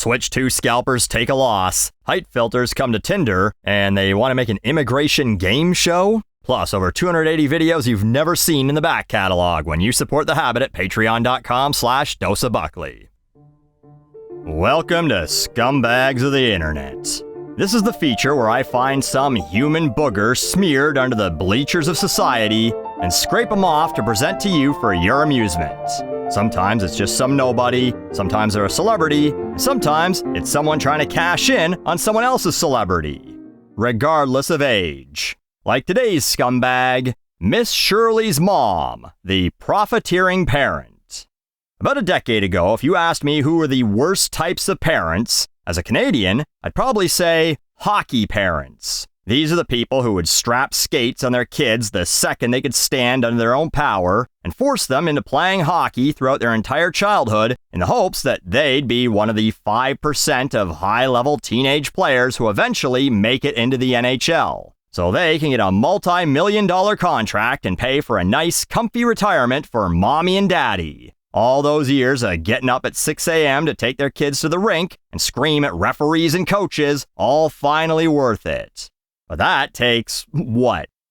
Switch 2 scalpers take a loss, height filters come to Tinder, and they want to make an immigration game show? Plus, over 280 videos you've never seen in the back catalog when you support The Habit at patreon.com/dosabuckley. Welcome to Scumbags of the Internet. This is the feature where I find some human booger smeared under the bleachers of society and scrape them off to present to you for your amusement. Sometimes it's just some nobody, sometimes they're a celebrity, and sometimes it's someone trying to cash in on someone else's celebrity, regardless of age. Like today's scumbag, Miss Shirley's mom, the profiteering parent. About a decade ago, if you asked me who were the worst types of parents, as a Canadian, I'd probably say hockey parents. These are the people who would strap skates on their kids the second they could stand under their own power and force them into playing hockey throughout their entire childhood in the hopes that they'd be one of the 5% of high-level teenage players who eventually make it into the NHL. So they can get a multi-million-dollar contract and pay for a nice, comfy retirement for mommy and daddy. All those years of getting up at 6 a.m. to take their kids to the rink and scream at referees and coaches, all finally worth it. But that takes,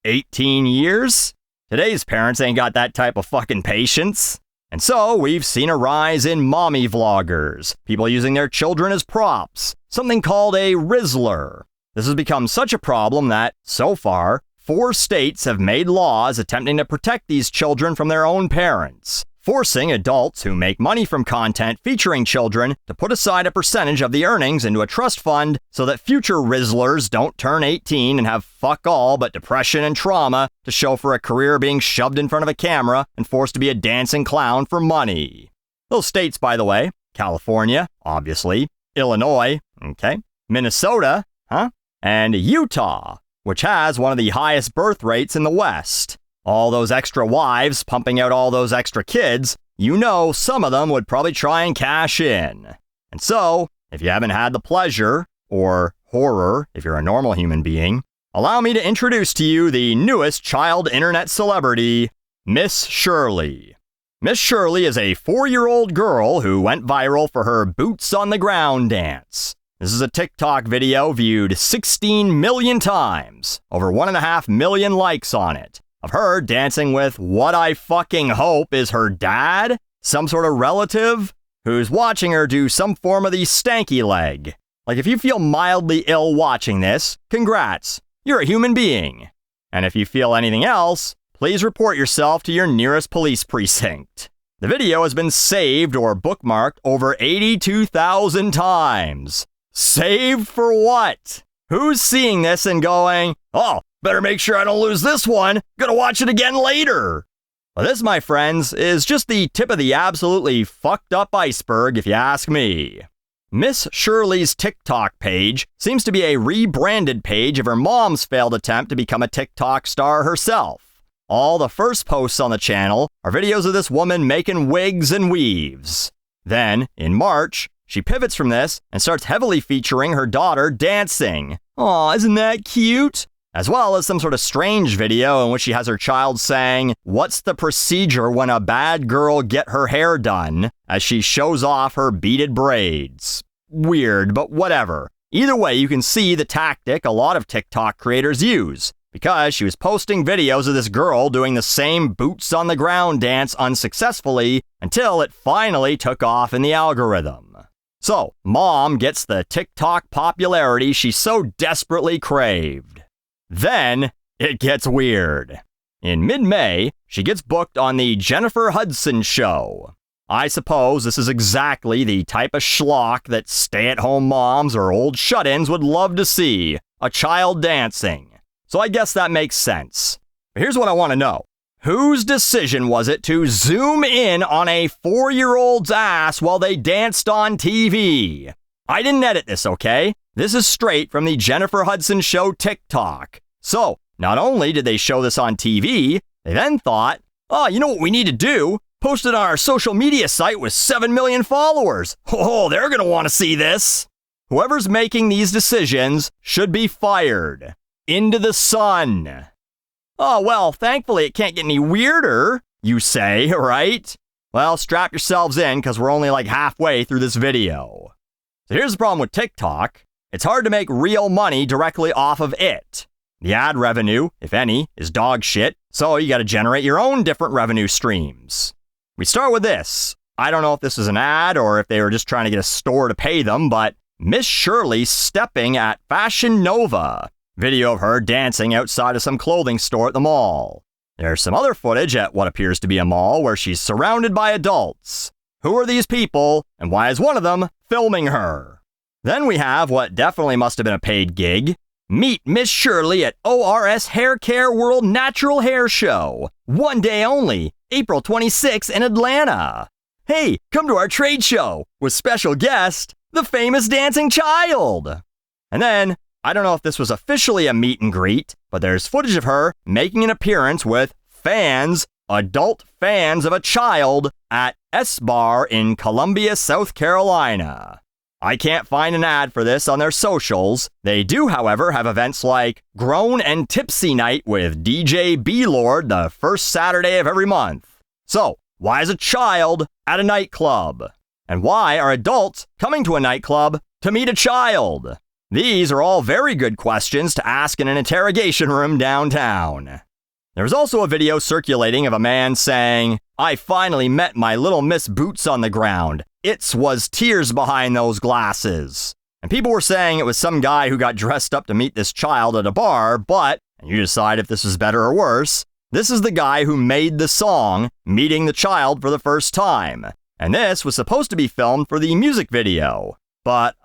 18 years? Today's parents ain't got that type of fucking patience. And so we've seen a rise in mommy vloggers, people using their children as props, something called a Rizzler. This has become such a problem that, so far, 4 states have made laws attempting to protect these children from their own parents, forcing adults who make money from content featuring children to put aside a percentage of the earnings into a trust fund so that future Rizzlers don't turn 18 and have fuck all but depression and trauma to show for a career being shoved in front of a camera and forced to be a dancing clown for money. Those states, by the way, California, obviously, Illinois, Minnesota, and Utah, which has one of the highest birth rates in the West. All those extra wives pumping out all those extra kids, you know some of them would probably try and cash in. And so, if you haven't had the pleasure, or horror if you're a normal human being, allow me to introduce to you the newest child internet celebrity, Miss Shirley. Miss Shirley is a 4-year-old girl who went viral for her boots on the ground dance. This is a TikTok video viewed 16 million times, over 1.5 million likes on it, of her dancing with what I fucking hope is her dad, some sort of relative, who's watching her do some form of the stanky leg. Like, if you feel mildly ill watching this, congrats, you're a human being. And if you feel anything else, please report yourself to your nearest police precinct. The video has been saved or bookmarked over 82,000 times. Saved for what? Who's seeing this and going, oh, better make sure I don't lose this one. Gonna watch it again later. Well, this, my friends, is just the tip of the absolutely fucked up iceberg, if you ask me. Miss Shirley's TikTok page seems to be a rebranded page of her mom's failed attempt to become a TikTok star herself. All the first posts on the channel are videos of this woman making wigs and weaves. Then, in March, she pivots from this and starts heavily featuring her daughter dancing. Aw, isn't that cute? As well as some sort of strange video in which she has her child saying, "What's the procedure when a bad girl get her hair done?" as she shows off her beaded braids. Weird, but whatever. Either way, you can see the tactic a lot of TikTok creators use, because she was posting videos of this girl doing the same boots on the ground dance unsuccessfully until it finally took off in the algorithm. So, mom gets the TikTok popularity she so desperately craved. Then, it gets weird. In mid-May, she gets booked on the Jennifer Hudson show. I suppose this is exactly the type of schlock that stay-at-home moms or old shut-ins would love to see, a child dancing. So I guess that makes sense. But here's what I want to know. Whose decision was it to zoom in on a 4-year-old's ass while they danced on TV? I didn't edit this, okay? This is straight from the Jennifer Hudson show TikTok. So, not only did they show this on TV, they then thought, oh, you know what we need to do? Post it on our social media site with 7 million followers. Oh, they're gonna want to see this. Whoever's making these decisions should be fired. Into the sun. Oh, well, thankfully it can't get any weirder, you say, right? Well, strap yourselves in, because we're only like halfway through this video. So here's the problem with TikTok. It's hard to make real money directly off of it. The ad revenue, if any, is dog shit, so you gotta generate your own different revenue streams. We start with this. I don't know if this is an ad or if they were just trying to get a store to pay them, but Miss Shirley stepping at Fashion Nova. Video of her dancing outside of some clothing store at the mall. There's some other footage at what appears to be a mall where she's surrounded by adults. Who are these people, and why is one of them filming her? Then we have what definitely must have been a paid gig. Meet Miss Shirley at ORS Hair Care World Natural Hair Show. One day only, April 26 in Atlanta. Hey, come to our trade show with special guest, the famous dancing child. And then, I don't know if this was officially a meet and greet, but there's footage of her making an appearance with fans, adult fans of a child, at S-Bar in Columbia, South Carolina. I can't find an ad for this on their socials. They do, however, have events like Grown and Tipsy Night with DJ B-Lord the first Saturday of every month. So, why is a child at a nightclub? And why are adults coming to a nightclub to meet a child? These are all very good questions to ask in an interrogation room downtown. There was also a video circulating of a man saying, "I finally met my little Miss Boots on the ground. It's was tears behind those glasses." And people were saying it was some guy who got dressed up to meet this child at a bar, but, and you decide if this is better or worse, this is the guy who made the song, meeting the child for the first time. And this was supposed to be filmed for the music video. But,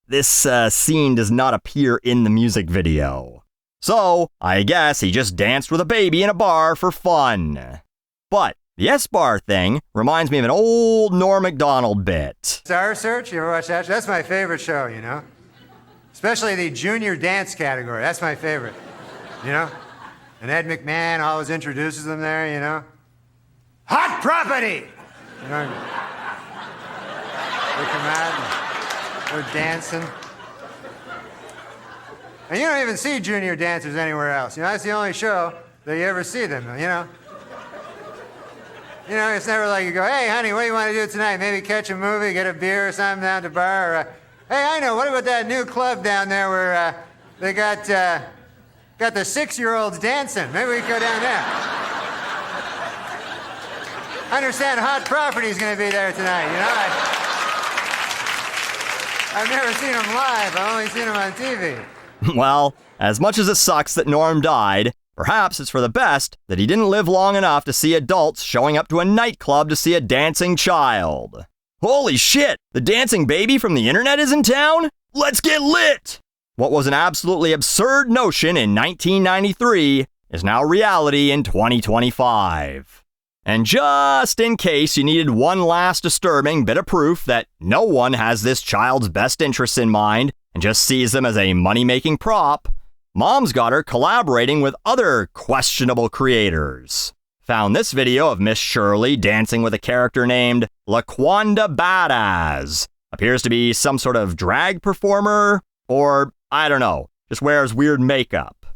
this scene does not appear in the music video. So, I guess he just danced with a baby in a bar for fun. But the S-Bar thing reminds me of an old Norm Macdonald bit. Star Search, you ever watch that? That's my favorite show, you know? Especially the junior dance category. That's my favorite, you know? And Ed McMahon always introduces them there, you know? Hot property! You know? They come out and they're dancing. And you don't even see junior dancers anywhere else. You know, that's the only show that you ever see them, you know? You know, it's never like you go, "Hey, honey, what do you want to do tonight? Maybe catch a movie, get a beer or something down at the bar?" Or, "Hey, I know, what about that new club down there where they got the 6-year-olds dancing? Maybe we could go down there." I understand Hot Property's going to be there tonight, you know? I've never seen them live. I've only seen them on TV. Well, as much as it sucks that Norm died, perhaps it's for the best that he didn't live long enough to see adults showing up to a nightclub to see a dancing child. Holy shit! The dancing baby from the internet is in town? Let's get lit! What was an absolutely absurd notion in 1993 is now reality in 2025. And just in case you needed one last disturbing bit of proof that no one has this child's best interests in mind and just sees them as a money-making prop, Mom's got her collaborating with other questionable creators. Found this video of Miss Shirley dancing with a character named LaQuanda Badass. Appears to be some sort of drag performer, or, I don't know, just wears weird makeup.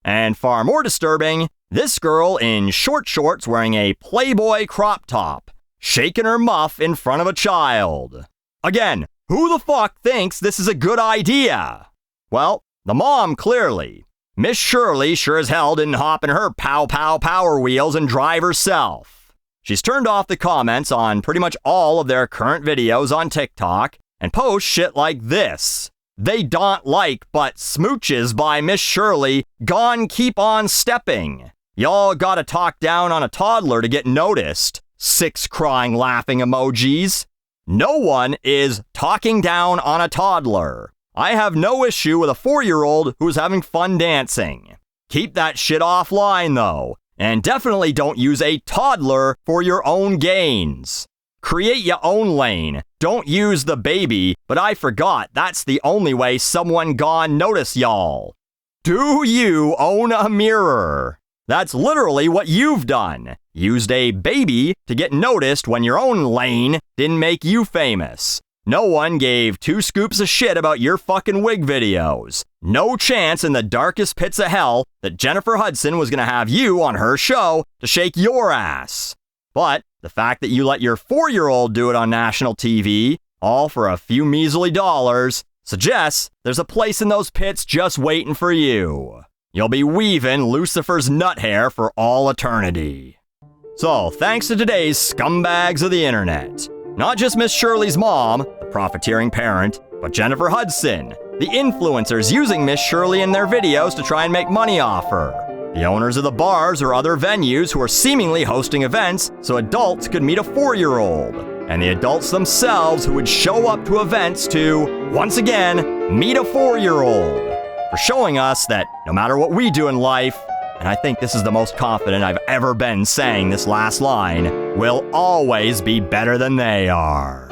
And far more disturbing, this girl in short shorts wearing a Playboy crop top, shaking her muff in front of a child. Again, who the fuck thinks this is a good idea? Well, the mom clearly. Miss Shirley sure as hell didn't hop in her pow-pow power wheels and drive herself. She's turned off the comments on pretty much all of their current videos on TikTok and posts shit like this. "They don't like but smooches by Miss Shirley, gone keep on stepping. Y'all gotta talk down on a toddler to get noticed. 6 crying laughing emojis. No one is talking down on a toddler. I have no issue with a 4-year-old who's having fun dancing. Keep that shit offline though, and definitely don't use a toddler for your own gains. Create your own lane. Don't use the baby, but I forgot that's the only way someone gone notice y'all. Do you own a mirror? That's literally what you've done. Used a baby to get noticed when your own lane didn't make you famous. No one gave 2 scoops of shit about your fucking wig videos. No chance in the darkest pits of hell that Jennifer Hudson was gonna have you on her show to shake your ass. But the fact that you let your 4-year-old do it on national TV, all for a few measly dollars, suggests there's a place in those pits just waiting for you. You'll be weaving Lucifer's nut hair for all eternity. So, thanks to today's scumbags of the internet. Not just Miss Shirley's mom, the profiteering parent, but Jennifer Hudson, the influencers using Miss Shirley in their videos to try and make money off her. The owners of the bars or other venues who are seemingly hosting events so adults could meet a 4-year-old. And the adults themselves who would show up to events to, once again, meet a 4-year-old. For showing us that no matter what we do in life, and I think this is the most confident I've ever been saying this last line, we'll always be better than they are.